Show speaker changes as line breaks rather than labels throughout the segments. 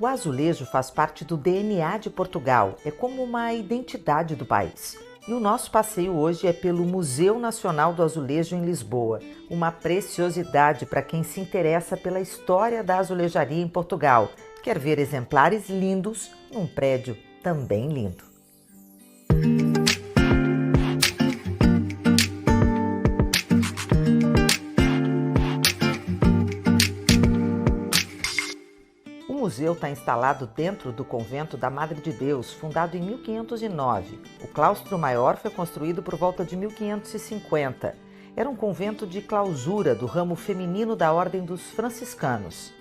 O azulejo faz parte do DNA de Portugal, é como uma identidade do país. E o nosso passeio hoje é pelo Museu Nacional do Azulejo em Lisboa, uma preciosidade para quem se interessa pela história da azulejaria em Portugal. Quer ver exemplares lindos num prédio também lindo. O museu está instalado dentro do convento da Madre de Deus, fundado em 1509. O claustro maior foi construído por volta de 1550. Era um convento de clausura do ramo feminino da Ordem dos Franciscanos.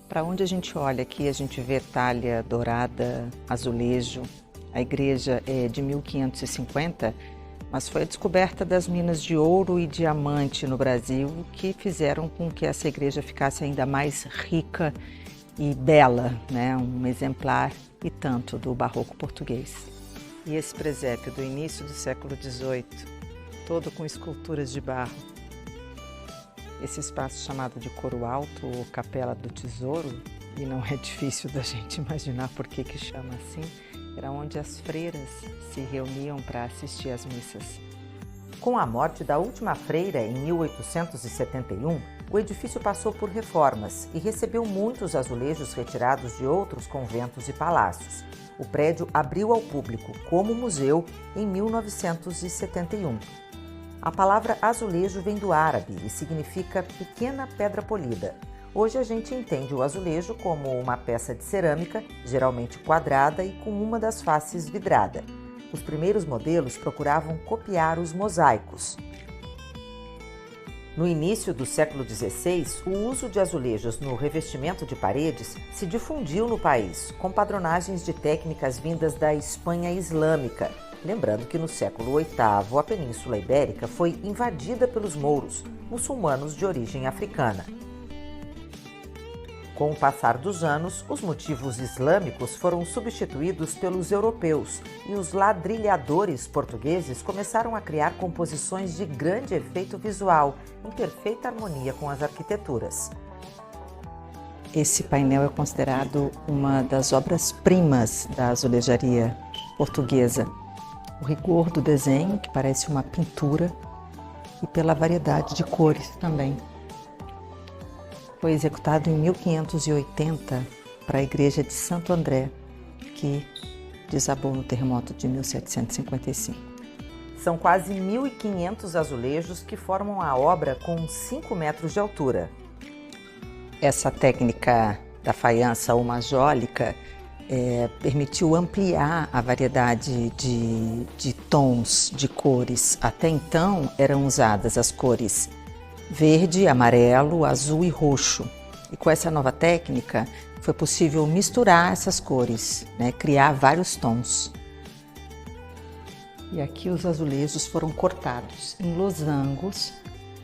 Para onde a gente olha aqui, a gente vê talha dourada, azulejo. A igreja é de 1550, mas foi a descoberta das minas de ouro e diamante no Brasil que fizeram com que essa igreja ficasse ainda mais rica e bela, né? Um exemplar e tanto do barroco português. E esse presépio do início do século XVIII, todo com esculturas de barro. Esse espaço chamado de coro alto ou capela do tesouro, e não é difícil da gente imaginar por que chama assim, era onde as freiras se reuniam para assistir às missas. Com a morte da última freira em 1871, o edifício passou por reformas e recebeu muitos azulejos retirados de outros conventos e palácios. O prédio abriu ao público como museu em 1971. A palavra azulejo vem do árabe e significa pequena pedra polida. Hoje a gente entende o azulejo como uma peça de cerâmica, geralmente quadrada e com uma das faces vidrada. Os primeiros modelos procuravam copiar os mosaicos. No início do século XVI, o uso de azulejos no revestimento de paredes se difundiu no país, com padronagens de técnicas vindas da Espanha islâmica. Lembrando que no século VIII a Península Ibérica foi invadida pelos mouros, muçulmanos de origem africana. Com o passar dos anos, os motivos islâmicos foram substituídos pelos europeus e os ladrilhadores portugueses começaram a criar composições de grande efeito visual, em perfeita harmonia com as arquiteturas. Esse painel é considerado uma das obras-primas da azulejaria portuguesa. O rigor do desenho, que parece uma pintura, e pela variedade de cores também. Foi executado em 1580 para a igreja de Santo André, que desabou no terremoto de 1755. São quase 1.500 azulejos que formam a obra com 5 metros de altura. Essa técnica da faiança ou majólica permitiu ampliar a variedade de tons, de cores. Até então eram usadas as cores verde, amarelo, azul e roxo. E com essa nova técnica foi possível misturar essas cores, né? Criar vários tons. E aqui os azulejos foram cortados em losangos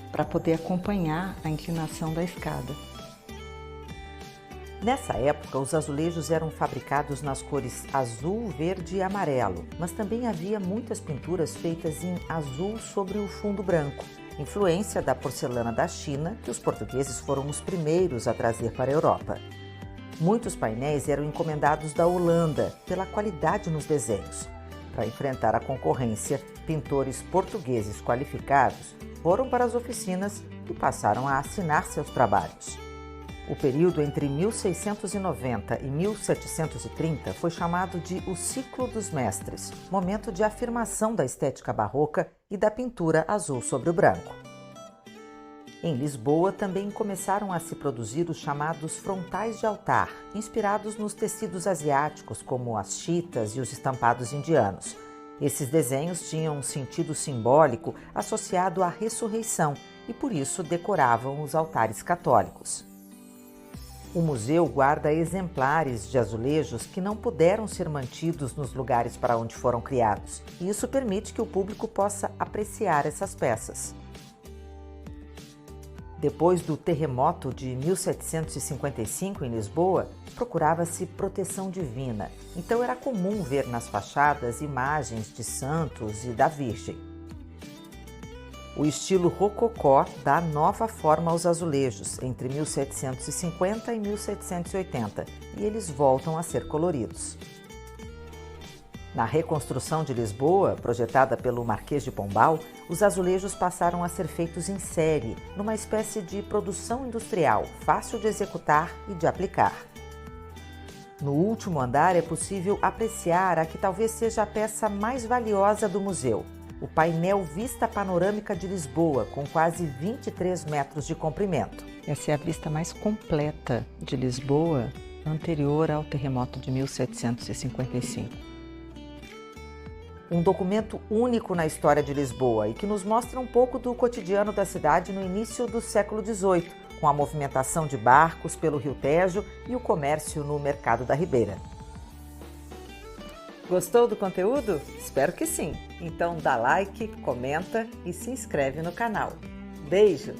para poder acompanhar a inclinação da escada. Nessa época, os azulejos eram fabricados nas cores azul, verde e amarelo, mas também havia muitas pinturas feitas em azul sobre o fundo branco, influência da porcelana da China, que os portugueses foram os primeiros a trazer para a Europa. Muitos painéis eram encomendados da Holanda pela qualidade nos desenhos. Para enfrentar a concorrência, pintores portugueses qualificados foram para as oficinas e passaram a assinar seus trabalhos. O período entre 1690 e 1730 foi chamado de o Ciclo dos Mestres, momento de afirmação da estética barroca e da pintura azul sobre o branco. Em Lisboa também começaram a se produzir os chamados frontais de altar, inspirados nos tecidos asiáticos, como as chitas e os estampados indianos. Esses desenhos tinham um sentido simbólico associado à ressurreição e por isso decoravam os altares católicos. O museu guarda exemplares de azulejos que não puderam ser mantidos nos lugares para onde foram criados, e isso permite que o público possa apreciar essas peças. Depois do terremoto de 1755 em Lisboa, procurava-se proteção divina, então era comum ver nas fachadas imagens de santos e da Virgem. O estilo rococó dá nova forma aos azulejos entre 1750 e 1780 e eles voltam a ser coloridos. Na reconstrução de Lisboa, projetada pelo Marquês de Pombal, os azulejos passaram a ser feitos em série, numa espécie de produção industrial, fácil de executar e de aplicar. No último andar é possível apreciar a que talvez seja a peça mais valiosa do museu, o painel Vista Panorâmica de Lisboa, com quase 23 metros de comprimento. Essa é a vista mais completa de Lisboa, anterior ao terremoto de 1755. Um documento único na história de Lisboa e que nos mostra um pouco do cotidiano da cidade no início do século XVIII, com a movimentação de barcos pelo Rio Tejo e o comércio no Mercado da Ribeira. Gostou do conteúdo? Espero que sim! Então dá like, comenta e se inscreve no canal. Beijo!